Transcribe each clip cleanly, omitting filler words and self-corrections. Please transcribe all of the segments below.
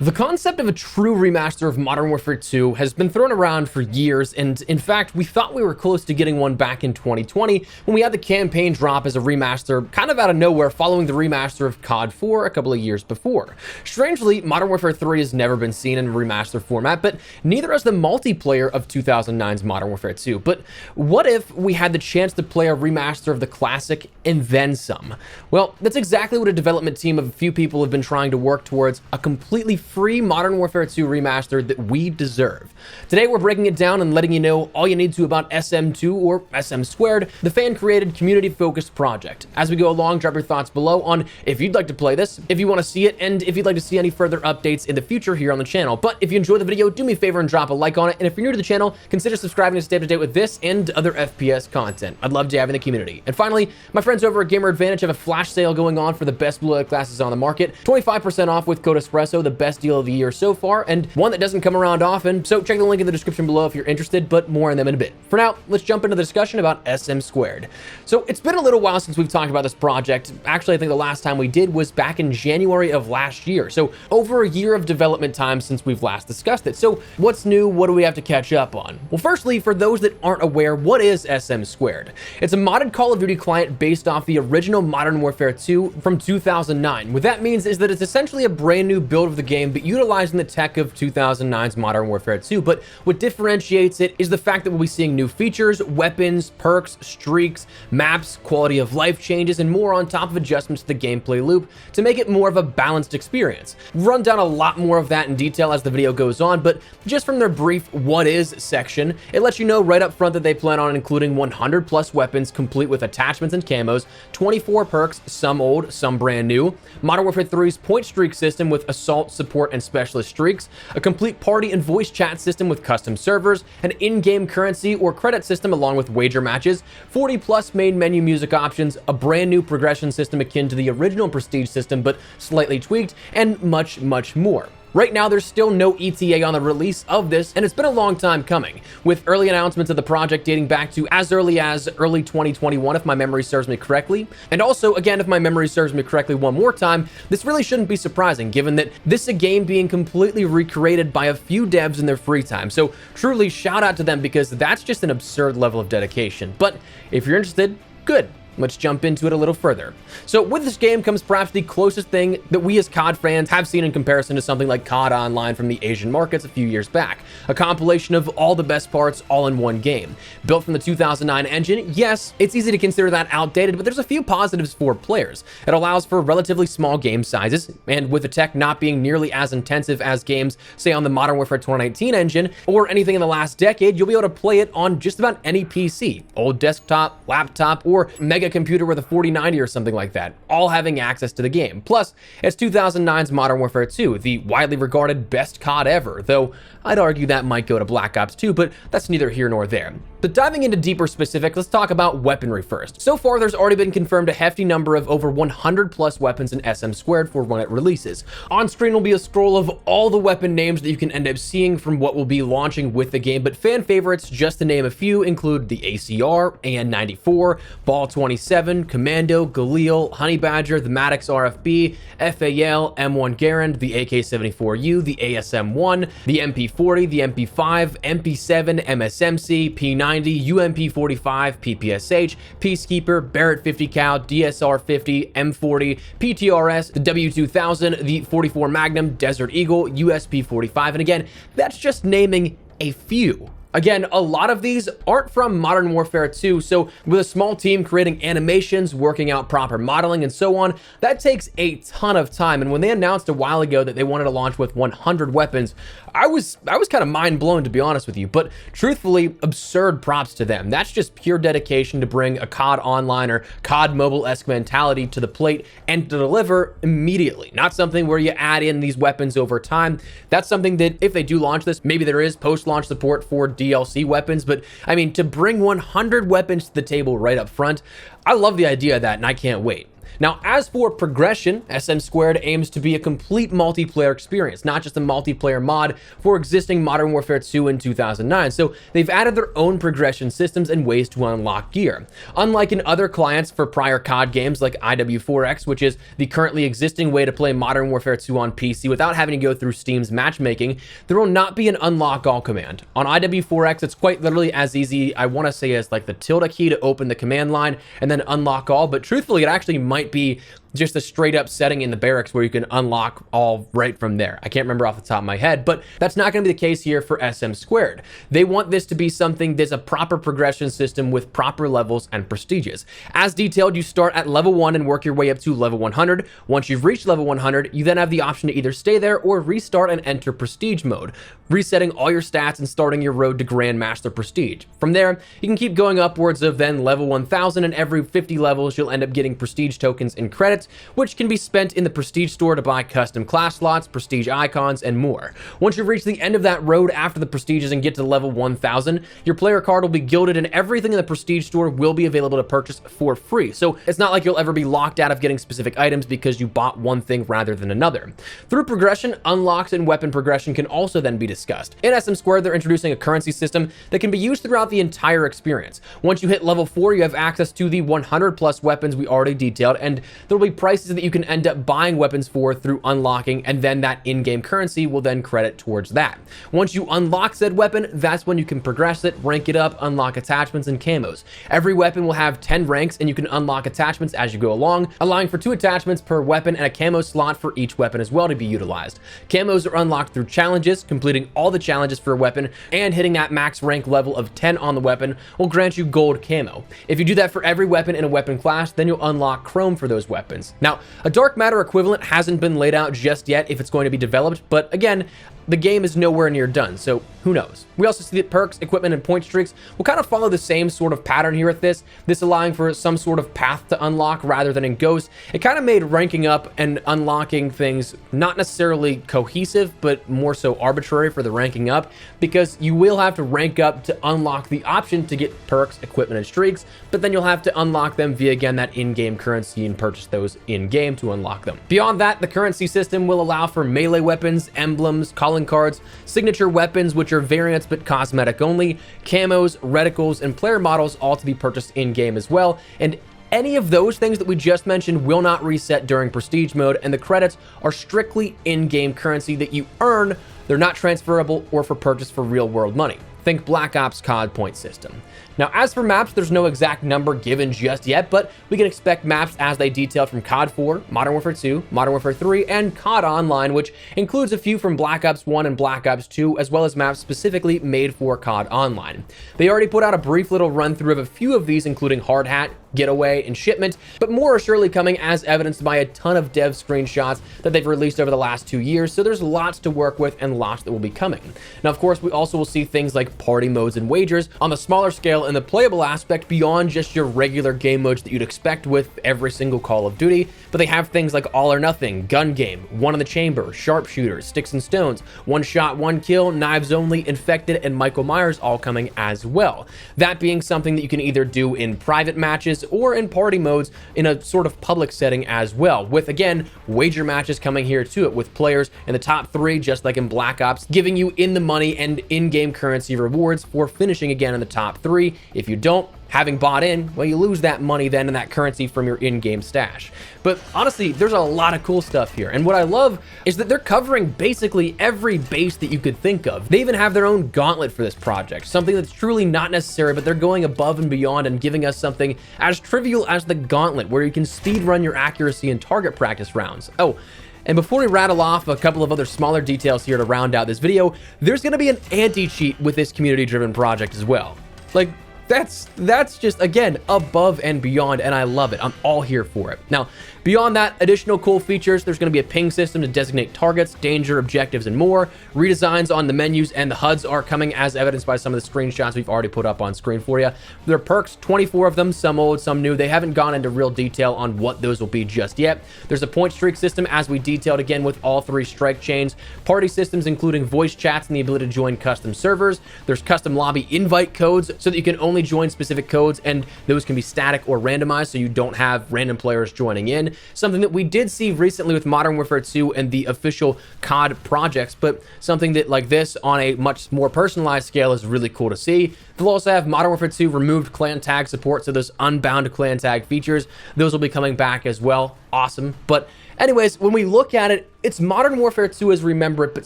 The concept of a true remaster of Modern Warfare 2 has been thrown around for years, and in fact, we thought we were close to getting one back in 2020 when we had the campaign drop as a remaster kind of out of nowhere following the remaster of COD 4 a couple of years before. Strangely, Modern Warfare 3 has never been seen in a remaster format, but neither has the multiplayer of 2009's Modern Warfare 2. But what if we had the chance to play a remaster of the classic and then some? Well, that's exactly what a development team of a few people have been trying to work towards, a completely free Modern Warfare 2 remaster that we deserve. Today we're breaking it down and letting you know all you need to about SM2 or SM2, the fan-created, community-focused project. As we go along, drop your thoughts below on if you'd like to play this, if you want to see it, and if you'd like to see any further updates in the future here on the channel. But if you enjoyed the video, do me a favor and drop a like on it, and if you're new to the channel, consider subscribing to stay up to date with this and other FPS content. I'd love to have you in the community. And finally, my friends over at Gamer Advantage have a flash sale going on for the best blue light glasses on the market, 25% off with code ESPRESSO, the best deal of the year so far, and one that doesn't come around often, so check the link in the description below if you're interested, but more on them in a bit. For now, let's jump into the discussion about SM2. So it's been a little while since we've talked about this project. Actually, I think the last time we did was back in January of last year, so over a year of development time since we've last discussed it. So what's new? What do we have to catch up on? Well, firstly, for those that aren't aware, what is SM2? It's a modded Call of Duty client based off the original Modern Warfare 2 from 2009. What that means is that it's essentially a brand new build of the game, but utilizing the tech of 2009's Modern Warfare 2. But what differentiates it is the fact that we'll be seeing new features, weapons, perks, streaks, maps, quality of life changes, and more on top of adjustments to the gameplay loop to make it more of a balanced experience. We'll run down a lot more of that in detail as the video goes on, but just from their brief what is section, it lets you know right up front that they plan on including 100 plus weapons complete with attachments and camos, 24 perks, some old, some brand new, Modern Warfare 3's point streak system with assault, support, and specialist streaks, a complete party and voice chat system with custom servers, an in-game currency or credit system along with wager matches, 40 plus main menu music options, a brand new progression system akin to the original Prestige system but slightly tweaked, and much, much more. Right now, there's still no ETA on the release of this, and it's been a long time coming, with early announcements of the project dating back to as early as early 2021, if my memory serves me correctly. And also, again, if my memory serves me correctly one more time, this really shouldn't be surprising, given that this is a game being completely recreated by a few devs in their free time. So truly, shout out to them, because that's just an absurd level of dedication. But if you're interested, good. Let's jump into it a little further. So with this game comes perhaps the closest thing that we as COD fans have seen in comparison to something like COD Online from the Asian markets a few years back. A compilation of all the best parts all in one game. Built from the 2009 engine, yes, it's easy to consider that outdated, but there's a few positives for players. It allows for relatively small game sizes, and with the tech not being nearly as intensive as games, say on the Modern Warfare 2019 engine, or anything in the last decade, you'll be able to play it on just about any PC, old desktop, laptop, or mega computer with a 4090 or something like that, all having access to the game. Plus, it's 2009's Modern Warfare 2, the widely regarded best COD ever, though I'd argue that might go to Black Ops 2, but that's neither here nor there. But diving into deeper specifics, let's talk about weaponry first. So far, there's already been confirmed a hefty number of over 100 plus weapons in SM2 for when it releases. On screen will be a scroll of all the weapon names that you can end up seeing from what will be launching with the game, but fan favorites, just to name a few, include the ACR, AN94, Ball 27, Commando, Galil, Honey Badger, the Maddox RFB, FAL, M1 Garand, the AK-74U, the ASM1, the MP40, the MP5, MP7, MSMC, P90, UMP45, PPSH, Peacekeeper, Barrett 50 cal, DSR 50, M40, PTRS, the W2000, the 44 Magnum, Desert Eagle, USP 45, and again, that's just naming a few. Again, a lot of these aren't from Modern Warfare 2, so with a small team creating animations, working out proper modeling, and so on, that takes a ton of time. And when they announced a while ago that they wanted to launch with 100 weapons, I was kind of mind blown, to be honest with you. But truthfully, absurd props to them. That's just pure dedication to bring a COD Online or COD Mobile-esque mentality to the plate and to deliver immediately. Not something where you add in these weapons over time. That's something that if they do launch this, maybe there is post-launch support for DLC weapons, but I mean, to bring 100 weapons to the table right up front, I love the idea of that, and I can't wait. Now, as for progression, SM2 aims to be a complete multiplayer experience, not just a multiplayer mod for existing Modern Warfare 2 in 2009. So they've added their own progression systems and ways to unlock gear. Unlike in other clients for prior COD games like IW4X, which is the currently existing way to play Modern Warfare 2 on PC without having to go through Steam's matchmaking, there will not be an unlock all command. On IW4X, it's quite literally as easy, I want to say, as like the tilde key to open the command line and then unlock all, but truthfully, it actually might be just a straight up setting in the barracks where you can unlock all right from there. I can't remember off the top of my head, but that's not going to be the case here for SM2. They want this to be something that's a proper progression system with proper levels and prestiges. As detailed, you start at level 1 and work your way up to level 100. Once you've reached level 100, you then have the option to either stay there or restart and enter prestige mode, resetting all your stats and starting your road to Grandmaster prestige. From there, you can keep going upwards of then level 1000, and every 50 levels, you'll end up getting prestige tokens and credits, which can be spent in the prestige store to buy custom class slots, prestige icons, and more. Once you reach the end of that road after the prestiges and get to level 1000, your player card will be gilded and everything in the prestige store will be available to purchase for free. So it's not like you'll ever be locked out of getting specific items because you bought one thing rather than another. Through progression, unlocks and weapon progression can also then be discussed. In SM2, they're introducing a currency system that can be used throughout the entire experience. Once you hit level 4, you have access to the 100 plus weapons we already detailed, and there will be prices that you can end up buying weapons for through unlocking, and then that in-game currency will then credit towards that. Once you unlock said weapon, that's when you can progress it, rank it up, unlock attachments and camos. Every weapon will have 10 ranks, and you can unlock attachments as you go along, allowing for 2 attachments per weapon and a camo slot for each weapon as well to be utilized. Camos are unlocked through challenges. Completing all the challenges for a weapon and hitting that max rank level of 10 on the weapon will grant you gold camo. If you do that for every weapon in a weapon class, then you'll unlock chrome for those weapons. Now, a dark matter equivalent hasn't been laid out just yet if it's going to be developed, but again, the game is nowhere near done, so who knows. We also see that perks, equipment, and point streaks will kind of follow the same sort of pattern here at this allowing for some sort of path to unlock rather than in Ghost. It kind of made ranking up and unlocking things not necessarily cohesive, but more so arbitrary for the ranking up, because you will have to rank up to unlock the option to get perks, equipment, and streaks, but then you'll have to unlock them via, again, that in-game currency and purchase those in-game to unlock them. Beyond that, the currency system will allow for melee weapons, emblems, calling cards, signature weapons, which are variants but cosmetic only, camos, reticles, and player models, all to be purchased in-game as well. And any of those things that we just mentioned will not reset during prestige mode, and the credits are strictly in-game currency that you earn. They're not transferable or for purchase for real-world money. Think Black Ops COD point system. Now, as for maps, there's no exact number given just yet, but we can expect maps as they detailed from COD 4, Modern Warfare 2, Modern Warfare 3, and COD Online, which includes a few from Black Ops 1 and Black Ops 2, as well as maps specifically made for COD Online. They already put out a brief little run-through of a few of these, including Hard Hat, Getaway, and Shipment, but more are surely coming, as evidenced by a ton of dev screenshots that they've released over the last 2 years, so there's lots to work with and lots that will be coming. Now, of course, we also will see things like party modes and wagers on the smaller scale in the playable aspect beyond just your regular game modes that you'd expect with every single Call of Duty, but they have things like All or Nothing, Gun Game, One in the Chamber, Sharpshooters, Sticks and Stones, One Shot, One Kill, Knives Only, Infected, and Michael Myers all coming as well. That being something that you can either do in private matches or in party modes in a sort of public setting as well, with, again, wager matches coming here to it, with players in the top 3, just like in Black Ops, giving you in the money and in-game currency rewards for finishing again in the top 3. If you don't, having bought in, well, you lose that money then and that currency from your in-game stash. But honestly, there's a lot of cool stuff here. And what I love is that they're covering basically every base that you could think of. They even have their own gauntlet for this project, something that's truly not necessary, but they're going above and beyond and giving us something as trivial as the gauntlet, where you can speed run your accuracy in target practice rounds. Oh, and before we rattle off a couple of other smaller details here to round out this video, there's going to be an anti-cheat with this community-driven project as well. Like, that's just, again, above and beyond, and I love it. I'm all here for it. Now, beyond that, additional cool features, there's going to be a ping system to designate targets, danger, objectives, and more. Redesigns on the menus and the HUDs are coming, as evidenced by some of the screenshots we've already put up on screen for you. There are perks, 24 of them, some old, some new. They haven't gone into real detail on what those will be just yet. There's a point streak system, as we detailed again with all 3 strike chains. Party systems, including voice chats and the ability to join custom servers. There's custom lobby invite codes so that you can only only join specific codes, and those can be static or randomized, so you don't have random players joining in. Something that we did see recently with Modern Warfare 2 and the official COD projects, but something that like this on a much more personalized scale is really cool to see. They'll also have Modern Warfare 2 removed clan tag support, so those unbound clan tag features, those will be coming back as well. Awesome. But anyways, when we look at it, it's Modern Warfare 2 as we remember it, but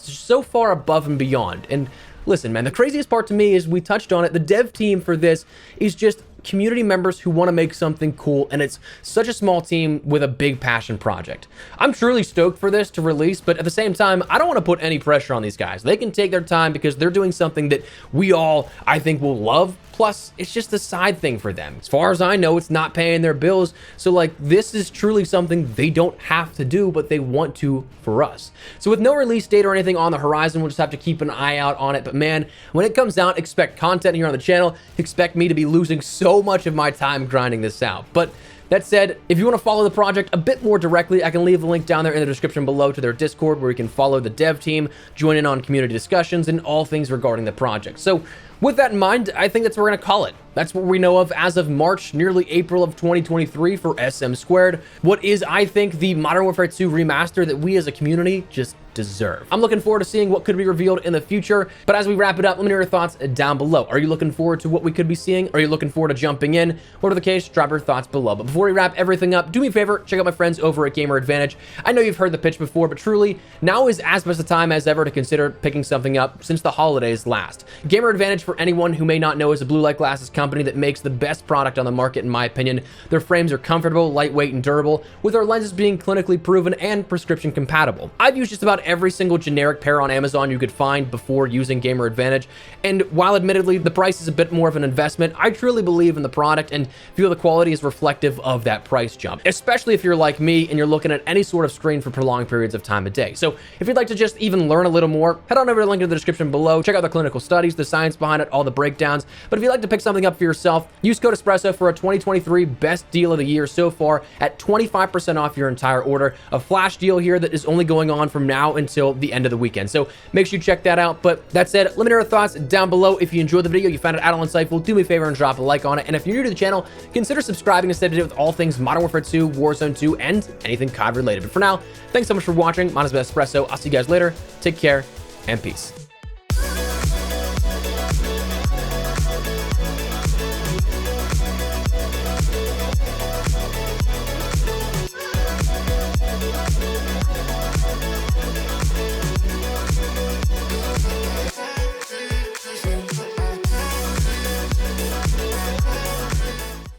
so far above and beyond. And listen, man, the craziest part to me is we touched on it. The dev team for this is just community members who want to make something cool, and it's such a small team with a big passion project. I'm truly stoked for this to release, but at the same time, I don't want to put any pressure on these guys. They can take their time because they're doing something that we all, I think, will love. Plus, it's just a side thing for them. As far as I know, it's not paying their bills. So like, this is truly something they don't have to do, but they want to for us. So with no release date or anything on the horizon, we'll just have to keep an eye out on it. But man, when it comes out, expect content here on the channel. Expect me to be losing so much of my time grinding this out. But that said, if you want to follow the project a bit more directly, I can leave the link down there in the description below to their Discord, where you can follow the dev team, join in on community discussions, and all things regarding the project. So with that in mind, I think that's what we're going to call it. That's what we know of as of March, nearly April of 2023 for SM2. What is, I think, the Modern Warfare 2 remaster that we as a community just deserve. I'm looking forward to seeing what could be revealed in the future, but as we wrap it up, let me know your thoughts down below. Are you looking forward to what we could be seeing? Are you looking forward to jumping in? Whatever the case, drop your thoughts below. But before we wrap everything up, do me a favor, check out my friends over at Gamer Advantage. I know you've heard the pitch before, but truly, now is as best a time as ever to consider picking something up since the holidays last. Gamer Advantage, for anyone who may not know, is a blue light glasses company that makes the best product on the market, in my opinion. Their frames are comfortable, lightweight, and durable, with their lenses being clinically proven and prescription compatible. I've used just about every single generic pair on Amazon you could find before using Gamer Advantage, and while admittedly the price is a bit more of an investment, I truly believe in the product and feel the quality is reflective of that price jump, especially if you're like me and you're looking at any sort of screen for prolonged periods of time a day. So if you'd like to just even learn a little more, head on over to the link in the description below, check out the clinical studies, the science behind it, all the breakdowns. But if you'd like to pick something up for yourself, use code Espresso for a 2023 best deal of the year so far at 25% off your entire order. A flash deal here that is only going on from now until the end of the weekend. So make sure you check that out. But that said, let me know your thoughts down below. If you enjoyed the video, you found it at all insightful, do me a favor and drop a like on it. And if you're new to the channel, consider subscribing to stay up to date with all things Modern Warfare 2, Warzone 2, and anything COD related. But for now, thanks so much for watching. My name is Espresso. I'll see you guys later. Take care and peace.